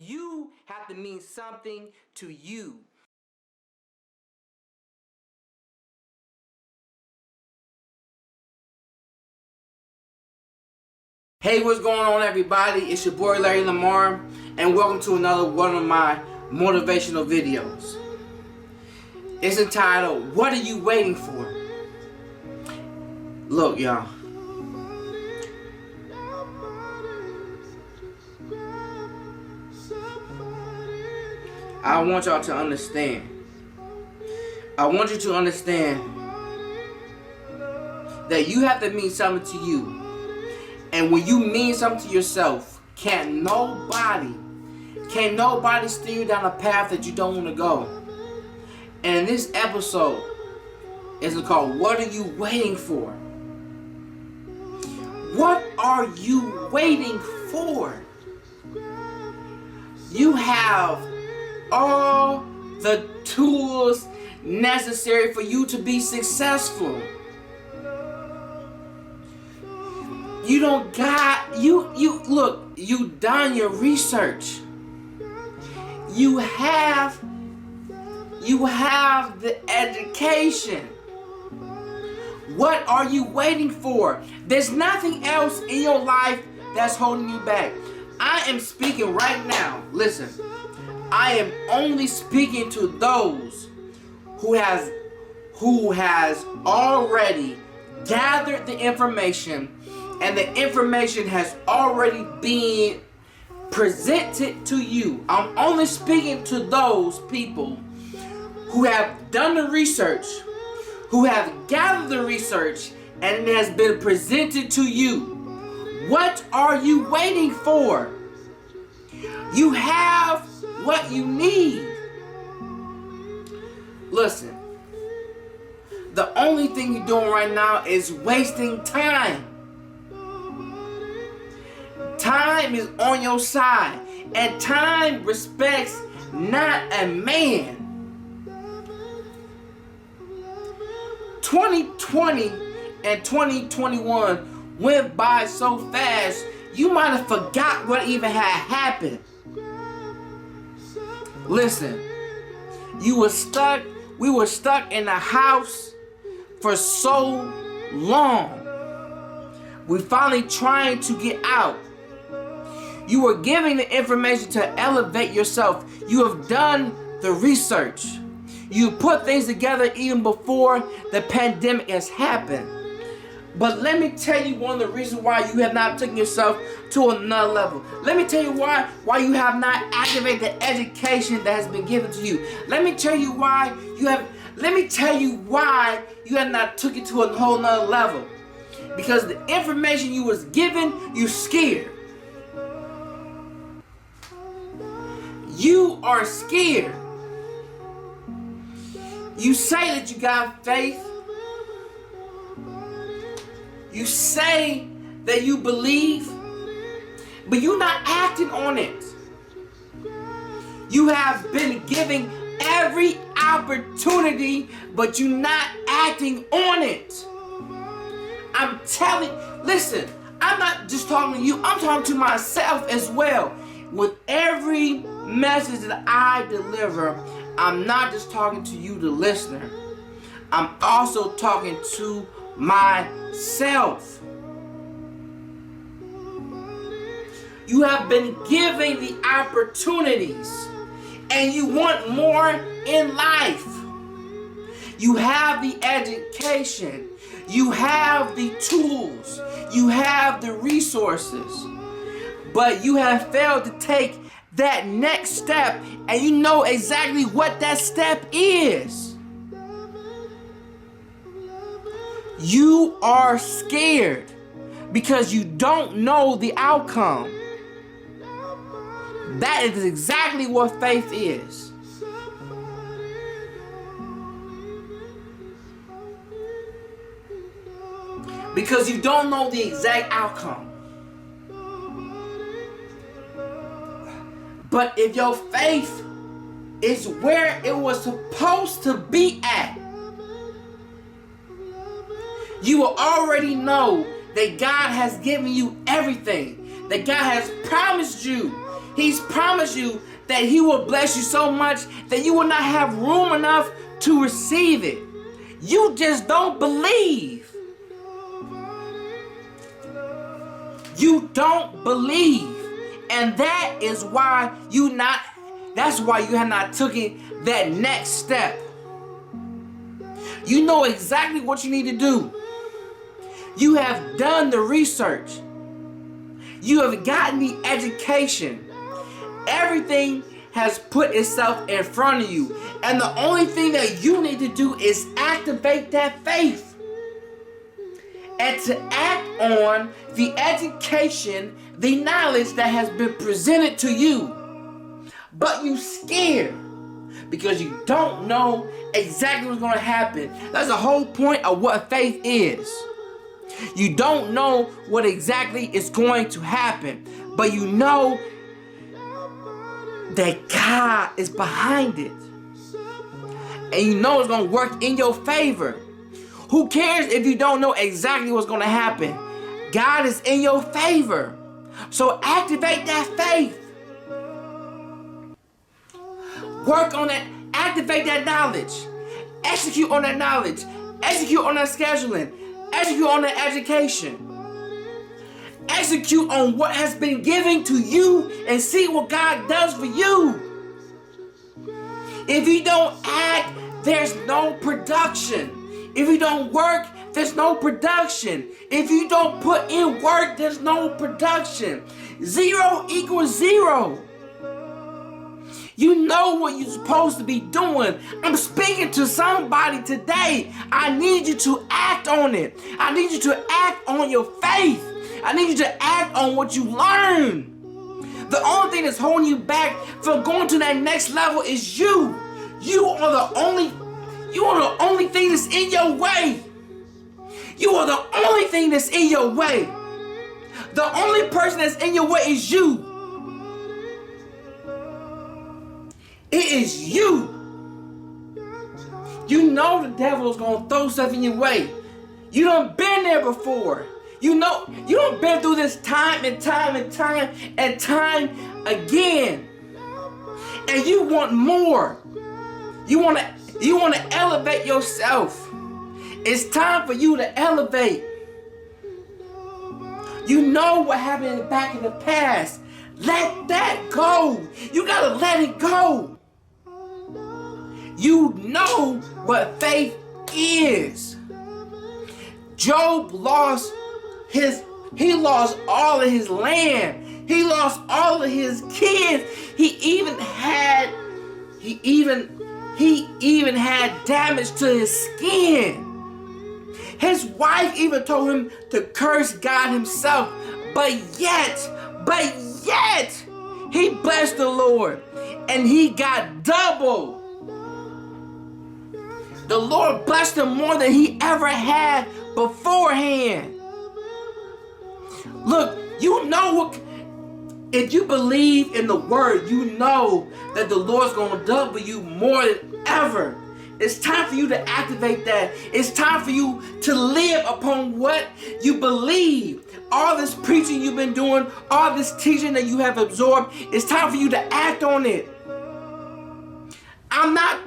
You have to mean something to you. Hey, what's going on, everybody? It's your boy Larry Lamar, and welcome to another one of my motivational videos. It's entitled, "What Are You Waiting For?" Look, y'all. I want y'all to understand. I want you to understand that you have to mean something to you. And when you mean something to yourself, can't nobody steer you down a path that you don't want to go. And in this episode, it's called, "What Are You Waiting For?" What are you waiting for? You have all the tools necessary for you to be successful. You don't got, look, you done your research. You have the education. What are you waiting for? There's nothing else in your life that's holding you back. I am speaking right now. Listen, I am only speaking to those who has already gathered the information, and the information has already been presented to you. I'm only speaking to those people who have done the research, who have gathered the research, and it has been presented to you. What are you waiting for? You have what you need. Listen, the only thing you're doing right now is wasting time. Time is on your side, and time respects not a man. 2020 and 2021 went by so fast, you might have forgot what even had happened. Listen, we were stuck in the house for so long. We finally trying to get out. You were giving the information to elevate yourself. You have done the research. You put things together even before the pandemic has happened. But let me tell you one of the reasons why you have not taken yourself to another level. Let me tell you why you have not activated the education that has been given to you. Let me tell you why you have not took it to a whole nother level. Because the information you was given, you scared. You are scared. You say that you got faith. You say that you believe, but you're not acting on it. You have been giving every opportunity, but you're not acting on it. Listen, I'm not just talking to you, I'm talking to myself as well. With every message that I deliver, I'm not just talking to you, the listener. I'm also talking to myself. You have been given the opportunities, and you want more in life. You have the education. You have the tools. You have the resources. But you have failed to take that next step, and you know exactly what that step is. You are scared because you don't know the outcome. That is exactly what faith is. Because you don't know the exact outcome. But if your faith is where it was supposed to be at, you will already know that God has given you everything. That God has promised you. He's promised you that he will bless you so much that you will not have room enough to receive it. You just don't believe. You don't believe. And that's why you have not taken that next step. You know exactly what you need to do. You have done the research. You have gotten the education. Everything has put itself in front of you. And the only thing that you need to do is activate that faith. And to act on the education, the knowledge that has been presented to you. But you scared because you don't know exactly what's going to happen. That's the whole point of what faith is. You don't know what exactly is going to happen, but you know that God is behind it. And you know it's going to work in your favor. Who cares if you don't know exactly what's going to happen? God is in your favor. So activate that faith. Work on it. Activate that knowledge. Execute on that knowledge. Execute on that scheduling. Execute on that education. Execute on what has been given to you and see what God does for you. If you don't act, there's no production. If you don't work, there's no production. If you don't put in work, there's no production. 0 equals 0. You know what you're supposed to be doing. I'm speaking to somebody today. I need you to act on it. I need you to act on your faith. I need you to act on what you learn. The only thing that's holding you back from going to that next level is you. You are the only thing that's in your way. You are the only thing that's in your way. The only person that's in your way is you. It is you. You know the devil is going to throw stuff in your way. You done been there before. You know, you done been through this time and time and time and time again. And you want more. You want to elevate yourself. It's time for you to elevate. You know what happened back in the past. Let that go. You got to let it go. You know what faith is. Job lost all of his land. He lost all of his kids. He even had damage to his skin. His wife even told him to curse God himself. But yet, he blessed the Lord and he got double. The Lord blessed him more than he ever had beforehand. Look, you know what? If you believe in the word, you know that the Lord's going to double you more than ever. It's time for you to activate that. It's time for you to live upon what you believe. All this preaching you've been doing, all this teaching that you have absorbed, it's time for you to act on it. I'm not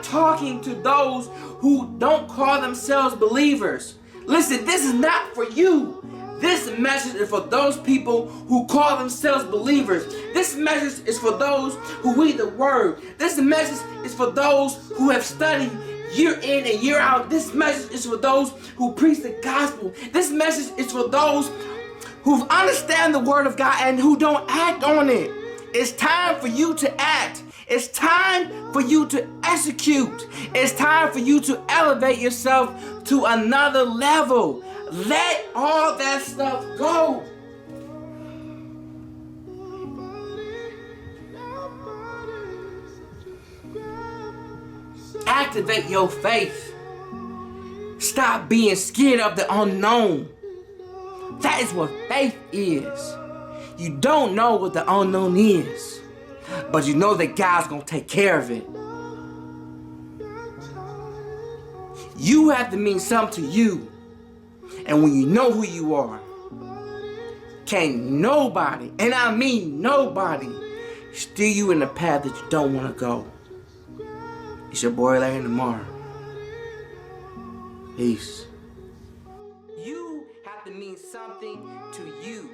talking to those who don't call themselves believers. Listen, this is not for you. This message is for those people who call themselves believers. This message is for those who read the word. This message is for those who have studied year in and year out. This message is for those who preach the gospel. This message is for those who understand the word of God and who don't act on it. It's time for you to act. It's time for you to execute. It's time for you to elevate yourself to another level. Let all that stuff go. Activate your faith. Stop being scared of the unknown. That is what faith is. You don't know what the unknown is, but you know that God's going to take care of it. You have to mean something to you. And when you know who you are, Can't nobody, and I mean nobody, steer you in the path that you don't want to go. It's your boy Larry tomorrow. Peace. You have to mean something to you.